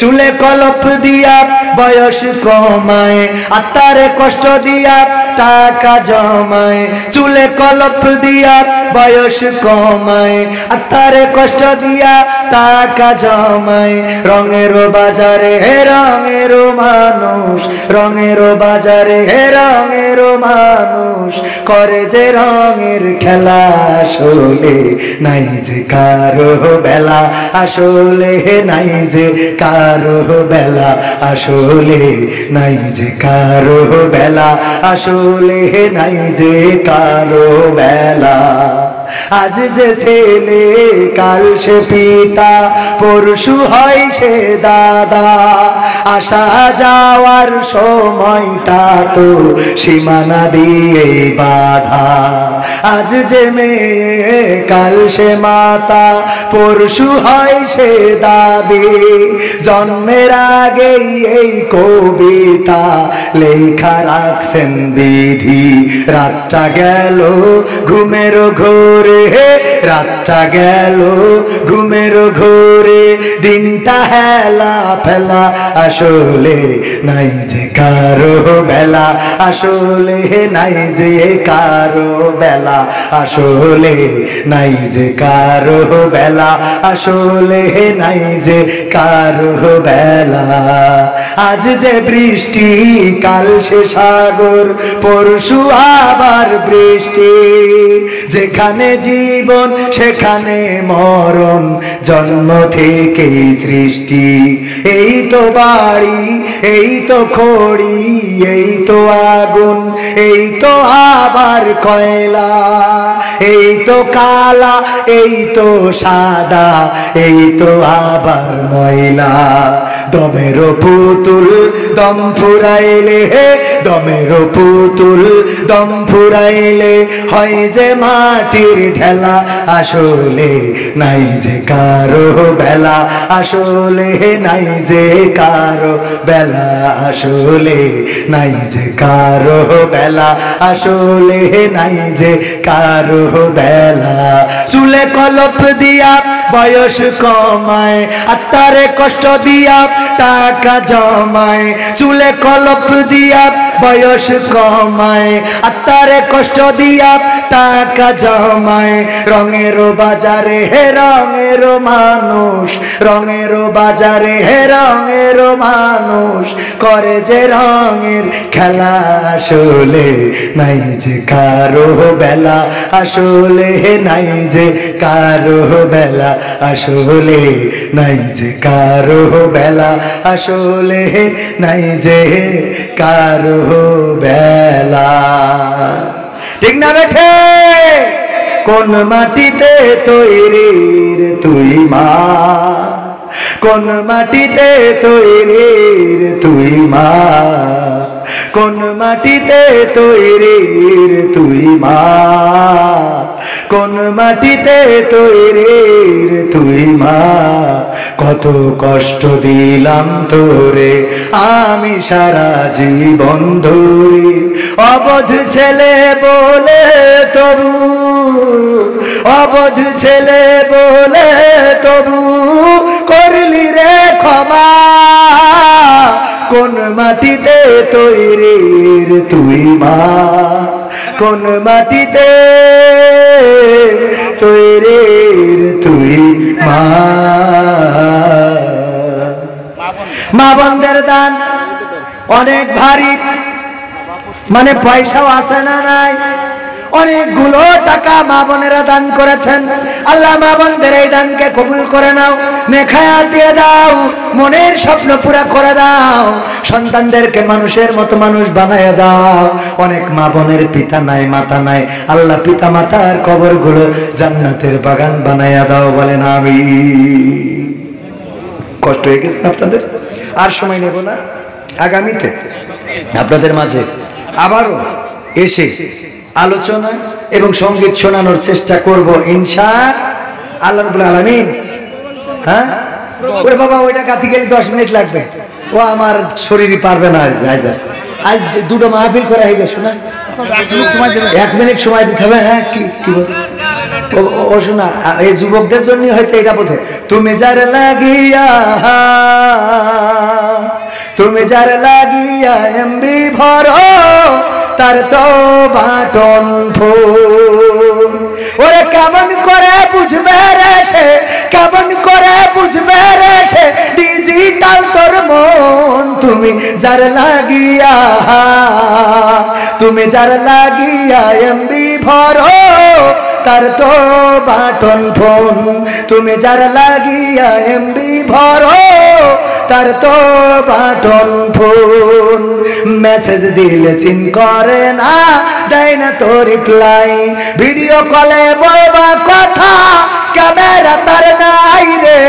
চুলে কলপ দিয়া বয়স কমায়, আত্মারে কষ্ট দিয়া টাকা জমায়। চুলে কলপ দিয়া বয়স কমায়, আত্মারে কষ্ট দিয়া টাকা জমায়। রঙেরও বাজারে হে রঙেরও মানুষ, রঙেরও বাজারে হে রঙেরও মানুষ করে যে রঙের খেলা। আসলে নাই যে কারো বেলা, আসলে নাই যে কারো বেলা, আসলে নাই যে কারো বেলা, আসলে নাই যে কারো বেলা। আজ যে ছেলে কাল সে পিতা, পরশু হয় সে দাদা, আসা যাওয়ার সময়টা তো সীমানা দিয়ে বাধা। আজ যে মেয়ে কাল সে মাতা, পরশু হয় সে দাদি, জন্মের আগেই এই কবিতা লেখা রাখছেন বিধি। রাতটা গেল ঘুমের ঘোরে, রাতটা গেল ঘুমের ঘোরে, দিনটা হেলা ফেলা, আসলে নাই যে কারো বেলা, আসলে নাই যে কারো বেলা, আসলে নাই যে কারো বেলা, আসলে নাই যে কারো বেলা। আজ যে বৃষ্টি কাল সে সাগর, পরশু আবার বৃষ্টি, যেখানে জীবন সেখানে মরণ, জন্ম থেকেই সৃষ্টি। এই তো বাড়ি, এই তো খড়ি, এই তো আগুন, এই তো আবার কয়লা, এই তো কালা, এই তো সাদা, এই তো আবার ময়লা। দমেরও পুতুল দম ফুরাইলে, দমেরও পুতুল দম ফুরাইলে হয় যে মাটির ঢেলা। আসলে নাই যে কারো বেলা, আসলে নাই যে কারো বেলা, আসলে নাই যে কারো বেলা, আসলে নাই যে কারো বেলা। চুলে কলপ দিয়া বয়স কমায়, আত্মারে কষ্ট দিয়া টাকা জমায়। চুলে কলপ দিয়া বয়স কমায়, আত্মারে কষ্ট দিয়া টাকা জমায়। রঙেরও বাজারে হে রঙেরও মানুষ, রঙেরও বাজারে হে রঙেরও মানুষ করে যে রঙের খেলা। আসলে নাই যে কারো বেলা, আসলে নাই যে কারো বেলা, আসলে নাই যে কারো বেলা, আসলে নাই যে কারো বেলা। ঠিক না বেঠে? কোন মাটিতে তৈরি রে তুই মা, কোন মাটিতে তৈরি রে তুই মা, কোন মাটিতে তৈরি রে তুই মা, কোন মাটিতে তৈরি রে তুই মা। কত কষ্ট দিলাম তোরে আমি সারা জীবন ধরে, অবধ ছেলে বলে তবু, অবধ ছেলে বলে তবু করলি রে ক্ষমা। কোন মাটিতে তৈরি রে তুই মা, কোন মাটিতে তৈরি রে তুই মা। মা বোনদের দান অনেক ভারী, মানে পয়সাও আছে না নাই, অনেকগুলো টাকা মা বোনেরা দান করেছেন। আল্লাহ মা বোনদের এই দানকে কবুল করে নাও, নেখায়াত দিয়ে দাও, মনের স্বপ্ন পুরা করে দাও, সন্তানদেরকে মানুষের মতো মানুষ বানায় দাও। অনেক মা বোনের পিতা নাই মাতা নাই, আল্লাহ পিতা মাতার কবরগুলো জান্নাতের বাগান বানায়া দাও, বলেন আমিন। কষ্ট হয়ে গেছে আপনাদের? আর সময় নেব না, আগামীতে আপনাদের মাঝে আবারও এসে আলোচনা এবং সঙ্গীত শোনানোর চেষ্টা করব ইনশাআল্লাহ রাব্বুল আলামিন। হ্যাঁ ওরে বাবা, ওইটা গাতি গেলে 10 মিনিট লাগবে, ও আমার শরীরই পারবে না। আজ দুটো মাহফিল করা হয়ে গেছে না, 1 মিনিট সময় দিতে হবে। হ্যাঁ কি বলছো? ও শোনা, এই যুবকদের জন্য হয়তো এটা বলতে, তুমি যার লাগিয়া তুমি যার লাগিয়া এমবি ভরো তার তো বাটন ফোন। ওরে কেমন করে বুঝবে রে সে, কেমন করে বুঝবে রে সে ডিজিটাল তোর মন। তুমি যার লাগিয়া, তুমি যার লাগিয়া এমবি ভরো তার তো বাটন ফোন। তুমি যার লাগিয়া এমবি ভরো তার তো বাটন ফোন। মেসেজ দিলে সিন করে না, দেয় না তো রিপ্লাই। ভিডিও কলে বলবা কথা, ক্যামেরা তার নাই রে,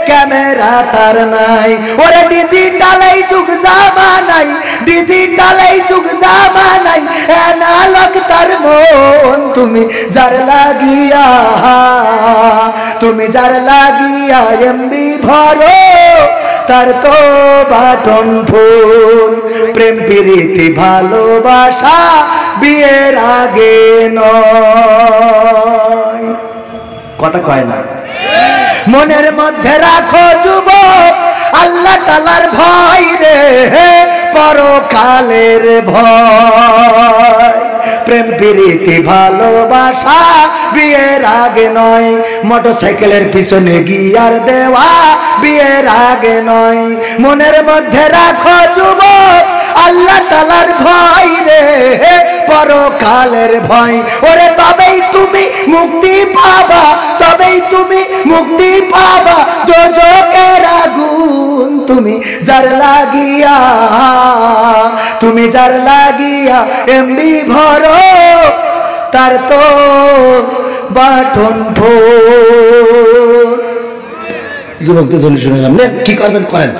ক্যামেরা তার নাই। ওরে ডিজিটাল এই যুগ জামানাই, ডিজিটাল এই যুগ জামানাই অ্যানালগ তার মন। তুমি যার লাগিয়া, তুমি যার লাগিয়া এমবি ভরো তার তো বাটন ফোন। প্রেম প্রীতি ভালোবাসা বিয়ের আগে নয়, কথা কয় না। মনের মধ্যে রাখো যুবক আল্লাহ তাআলার ভয় রে, পরকালের ভয়। প্রেম প্রীতি ভালোবাসা বিয়ের আগে নয়, মোটরসাইকেলের পিছনে গিয়ার দেওয়া বিয়ের আগে নয়। মনের মধ্যে রাখো যুবক আল্লাহ তাআলার ভয় রে, পরকালের ভয়। ওরে তবেই তুমি মুক্তি পাবা, তবেই তুমি মুক্তি পাবা দোজখের আগুন। তুমি যার লাগিয়া, তুমি যার লাগিয়া এমবি ভরো তার তো বাটন ফোন। যুবকদের জন্য শুনলাম, কি করবেন করেন।